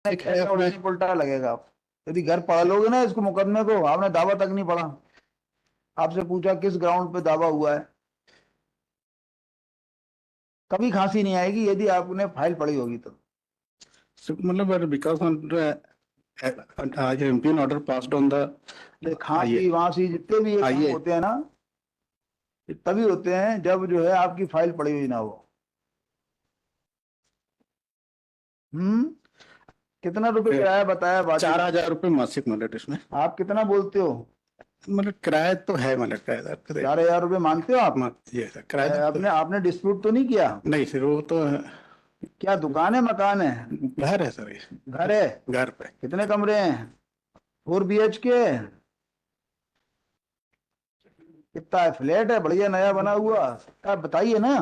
एक है अपने उल्टा लगेगा। आप यदि घर पढ़ लोगे ना इसको, मुकदमे को, आपने दावा तक नहीं पढ़ा। आपसे पूछा किस ग्राउंड पे दावा हुआ है, कभी खांसी नहीं आएगी यदि आपने फाइल पढ़ी होगी तो। मतलब बिकॉज आज MP order passed on the खांसी वांसी जितने भी ये काम आइए होते हैं ना, ये तभी होते हैं जब जो है आपकी फाइल पड़ी हुई ना हो। हम्म। कितना रुपए किराया बताया बाजी? 4,000 रुपये मासिक मतलब इसमें। आप कितना बोलते हो? मतलब किराया तो है, मतलब किराएदार तो 4,000 रुपये मानते हो आप? ये सर किराएदार तो आपने आपने डिस्प्यूट तो नहीं किया? नहीं सर, वो तो क्या दुकान है, मकान है? घर है सर, ये घर है? घर पे। कितने कमरे हैं? 4 BHK? कितना है? फ्लैट है बढ़िया नया बना हुआ? आप बताइए ना।